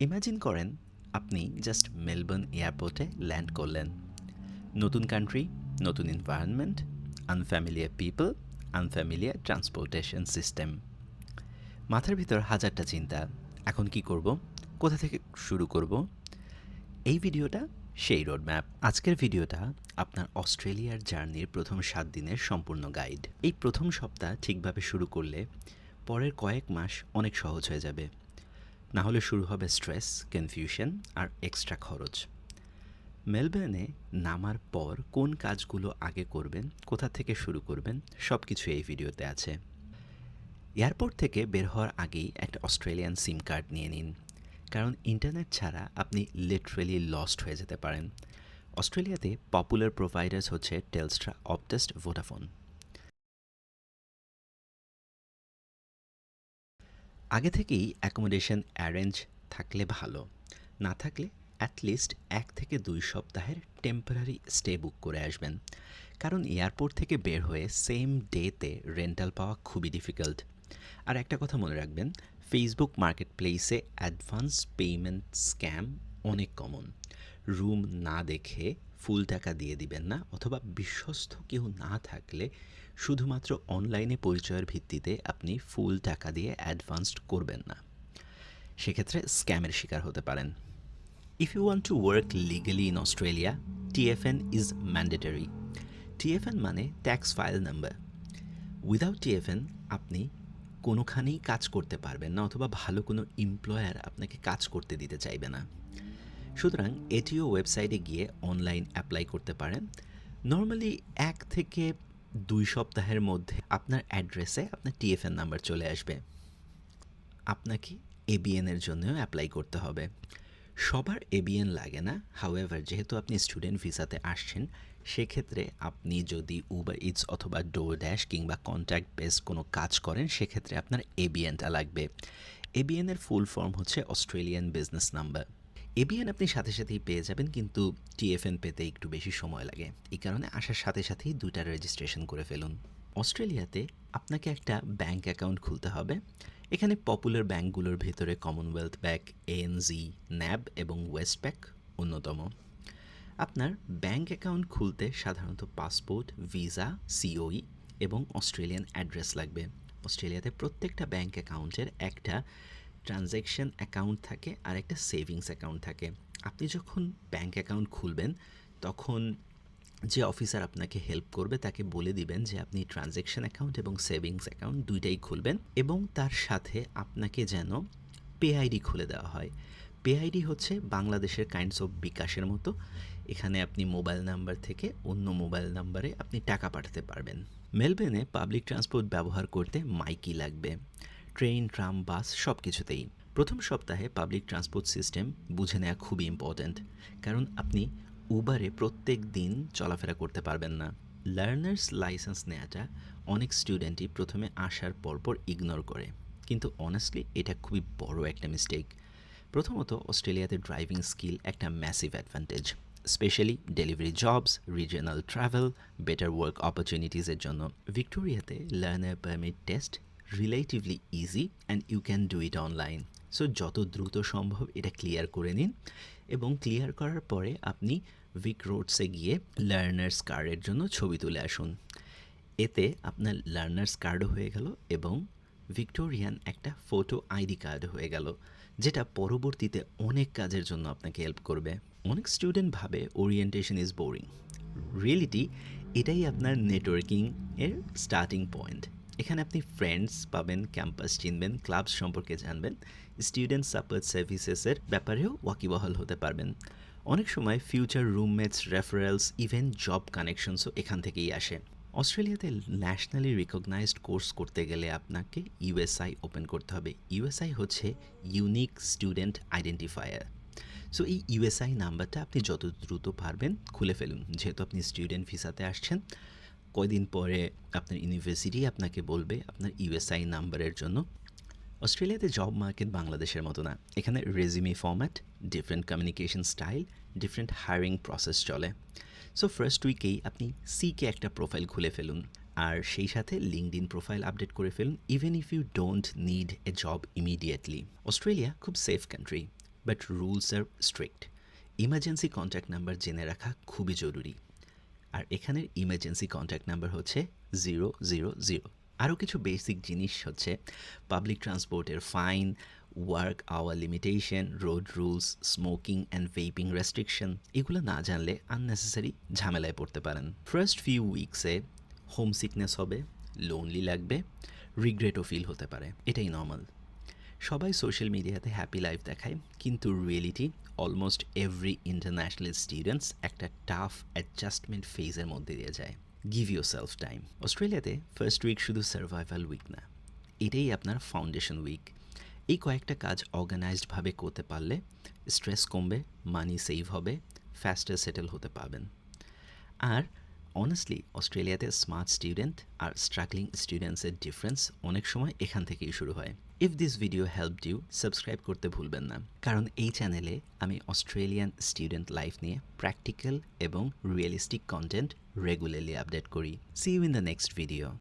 Imagine করেন আপনি just Melbourne এয়ারপোর্টে ল্যান্ড করলেন। নতুন কান্ট্রি, নতুন environment, unfamiliar people, unfamiliar transportation system. মাথার ভিতর হাজারটা চিন্তা। এখন কি করব? কোথা থেকে শুরু করব? এই ভিডিওটা সেই রোডম্যাপ। আজকের ভিডিওটা আপনার অস্ট্রেলিয়ার জার্নির প্রথম 7 দিনের সম্পূর্ণ গাইড। এই প্রথম সপ্তাহ ঠিকভাবে শুরু করলে পরের কয়েক মাস অনেক সহজ হয়ে যাবে। না হলে শুরু হবে স্ট্রেস, কনফিউশন আর এক্সট্রা খরচ। মেলবোর্নে নামার পর কোন কাজগুলো আগে করবেন, কোথা থেকে শুরু করবেন, সব কিছু এই ভিডিওতে আছে। এয়ারপোর্ট থেকে বের হওয়ার আগেই একটা অস্ট্রেলিয়ান সিম কার্ড নিয়ে নিন, কারণ ইন্টারনেট ছাড়া আপনি লিটারেলি লস্ট হয়ে যেতে পারেন। অস্ট্রেলিয়াতে পপুলার প্রোভাইডার্স হচ্ছে টেলস্ট্রা, অপটেস্ট, ভোডাফোন। আগে থেকেই অ্যাকোমোডেশন অ্যারেঞ্জ থাকলে ভালো, না থাকলে অ্যাটলিস্ট 1 থেকে 2 সপ্তাহের টেম্পোরারি স্টে বুক করে আসবেন, কারণ এয়ারপোর্ট থেকে বের হয়ে সেম ডেতে রেন্টাল পাওয়া খুবই ডিফিকাল্ট। আর একটা কথা মনে রাখবেন, ফেসবুক মার্কেট প্লেসে অ্যাডভান্স পেমেন্ট স্ক্যাম অনেক কমন। রুম না দেখে ফুল টাকা দিয়ে দিবেন না, অথবা বিশ্বস্ত কেউ না থাকলে শুধুমাত্র অনলাইনে পরিচয়ের ভিত্তিতে আপনি ফুল টাকা দিয়ে অ্যাডভান্সড করবেন না, সেক্ষেত্রে স্ক্যামের শিকার হতে পারেন। If you want to work legally in Australia, TFN is mandatory. TFN মানে tax file number. Without TFN আপনি কোনোখানেই কাজ করতে পারবেন না, অথবা ভালো কোনো এমপ্লয়ার আপনাকে কাজ করতে দিতে চাইবে না। সুতরাং এটিও ওয়েবসাইটে গিয়ে অনলাইন অ্যাপ্লাই করতে পারেন। নর্মালি 1 থেকে 2 সপ্তাহের মধ্যে আপনার অ্যাড্রেসে আপনার TFN নাম্বার চলে আসবে। আপনাকে ABN এর জন্যও অ্যাপ্লাই করতে হবে। সবার ABN লাগে না, হাউএভার যেহেতু আপনি স্টুডেন্ট ভিসাতে আসছেন, সেক্ষেত্রে আপনি যদি উবার ইটস অথবা ডোরড্যাশ কিংবা কন্ট্যাক্ট বেস কোনো কাজ করেন, সেক্ষেত্রে আপনার ABNটা লাগবে। ABN এর ফুল ফর্ম হচ্ছে অস্ট্রেলিয়ান বিজনেস নাম্বার। ABN আপনি সাথে সাথেই পেয়ে যাবেন, কিন্তু TFN পেতে একটু বেশি সময় লাগে। এই কারণে আসার সাথে সাথেই 2টা রেজিস্ট্রেশন করে ফেলুন। অস্ট্রেলিয়াতে আপনাকে একটা ব্যাংক অ্যাকাউন্ট খুলতে হবে। এখানে পপুলার ব্যাংকগুলোর ভেতরে কমনওয়েলথ ব্যাংক, ANZ, NAB এবং ওয়েস্টপ্যাক অন্যতম। আপনার ব্যাংক অ্যাকাউন্ট খুলতে সাধারণত পাসপোর্ট, ভিসা, COE এবং অস্ট্রেলিয়ান অ্যাড্রেস লাগবে। অস্ট্রেলিয়াতে প্রত্যেকটা ব্যাংক অ্যাকাউন্টের একটা ট্রানজ্যাকশন অ্যাকাউন্ট থাকে আর একটা সেভিংস অ্যাকাউন্ট থাকে। আপনি যখন ব্যাংক অ্যাকাউন্ট খুলবেন, তখন যে অফিসার আপনাকে হেল্প করবে তাকে বলে দিবেন যে আপনি ট্রানজ্যাকশন অ্যাকাউন্ট এবং সেভিংস অ্যাকাউন্ট দুইটাই খুলবেন, এবং তার সাথে আপনাকে যেন পে আইডি খুলে দেওয়া হয়। পে আইডি হচ্ছে বাংলাদেশের কাইন্ডস অফ বিকাশের মতো। এখানে আপনি মোবাইল নাম্বার থেকে অন্য মোবাইল নাম্বারে আপনি টাকা পাঠাতে পারবেন। মেলবোর্নে পাবলিক ট্রান্সপোর্ট ব্যবহার করতে মাইকি লাগবে, ট্রেন, ট্রাম, বাস সব কিছুতেই। প্রথম সপ্তাহে পাবলিক ট্রান্সপোর্ট সিস্টেম বুঝে নেওয়া খুবই ইম্পর্ট্যান্ট, কারণ আপনি উবারে প্রত্যেক দিন চলাফেরা করতে পারবেন না। লার্নার্স লাইসেন্স নেওয়াটা অনেক স্টুডেন্টই প্রথমে আসার পরপর ইগনোর করে, কিন্তু অনেস্টলি এটা খুবই বড় একটা মিস্টেক। প্রথমত, অস্ট্রেলিয়াতে ড্রাইভিং স্কিল একটা massive advantage, specially delivery jobs, regional travel, better work অপরচুনিটিসের জন্য। ভিক্টোরিয়াতে learner permit test relatively easy and you can do it online. So যত দ্রুত সম্ভব এটা ক্লিয়ার করে নিন, এবং ক্লিয়ার করার পরে আপনি ভিক রোডসে গিয়ে লার্নার্স কার্ডের জন্য ছবি তুলে আসুন। এতে আপনার লার্নার্স কার্ডও হয়ে গেল এবং ভিক্টোরিয়ান একটা ফটো আইডি কার্ড হয়ে গেল, যেটা পরবর্তীতে অনেক কাজের জন্য আপনাকে হেল্প করবে। অনেক স্টুডেন্ট ভাবে ওরিয়েন্টেশন ইজ বোরিং। রিয়েলিটি এটাই আপনার নেটওয়ার্কিং এর স্টার্টিং পয়েন্ট। এখানে আপনি ফ্রেন্ডস পাবেন, ক্যাম্পাস চিনবেন, ক্লাবস সম্পর্কে জানবেন, স্টুডেন্ট সাপোর্ট সার্ভিসেসের ব্যাপারেও ওয়াকিবহাল হতে পারবেন। অনেক সময় future roommates, referrals, even job কানেকশনসও এখান থেকেই আসে। অস্ট্রেলিয়াতে ন্যাশনালি রিকগনাইজড কোর্স করতে গেলে আপনাকে ইউএসআই ওপেন করতে হবে। ইউএসআই হচ্ছে ইউনিক স্টুডেন্ট আইডেন্টিফায়ার। সো এই ইউএসআই নাম্বারটা আপনি যত দ্রুত পারবেন খুলে ফেলুন, যেহেতু আপনি স্টুডেন্ট ভিসাতে আসছেন। কয়দিন পরে আপনার ইউনিভার্সিটি আপনাকে বলবে আপনার ইউএসআই নাম্বারের জন্য। অস্ট্রেলিয়াতে জব মার্কেট বাংলাদেশের মতো না। এখানে resume format, different communication style, different hiring process চলে। সো ফার্স্ট উইকেই আপনি সিকে একটা প্রোফাইল খুলে ফেলুন, আর সেই সাথে লিঙ্কডইন প্রোফাইল আপডেট করে ফেলুন, even if you don't need a job immediately. Australia খুব safe country. But rules are strict. Emergency contact number জেনে রাখা খুবই জরুরি। আর এখানের ইমার্জেন্সি কন্ট্যাক্ট নাম্বার হচ্ছে 000। আরও কিছু বেসিক জিনিস হচ্ছে পাবলিক ট্রান্সপোর্টের fine, work hour limitation, road rules, smoking and vaping restriction. এগুলো না জানলে আননেসেসারি ঝামেলায় পড়তে পারেন। ফার্স্ট ফিউ উইকসে হোম সিকনেস হবে, লোনলি লাগবে, রিগ্রেটও ফিল হতে পারে। এটাই নর্মাল। সবাই সোশ্যাল মিডিয়াতে হ্যাপি লাইফ দেখায়, কিন্তু reality almost every international students একটা টাফ অ্যাডজাস্টমেন্ট ফেজের মধ্যে দিয়ে যায়। Give your self time. অস্ট্রেলিয়াতে ফার্স্ট উইক শুধু সার্ভাইভাল উইক না, এটাই আপনার ফাউন্ডেশন উইক। এই কয়েকটা কাজ অর্গানাইজডভাবে করতে পারলে স্ট্রেস কমবে, মানি সেভ হবে, ফাস্টার সেটেল হতে পারবেন। আর অনেস্টলি অস্ট্রেলিয়াতে স্মার্ট স্টুডেন্ট আর স্ট্রাগলিং স্টুডেন্টসের ডিফারেন্স অনেক সময় এখান থেকেই শুরু হয়। If this video helped you, subscribe করতে ভুলবেন না, কারণ এই চ্যানেলে আমি অস্ট্রেলিয়ান স্টুডেন্ট লাইফ নিয়ে প্র্যাকটিক্যাল এবং রিয়েলিস্টিক কন্টেন্ট রেগুলারলি আপডেট করি। See you in the next video.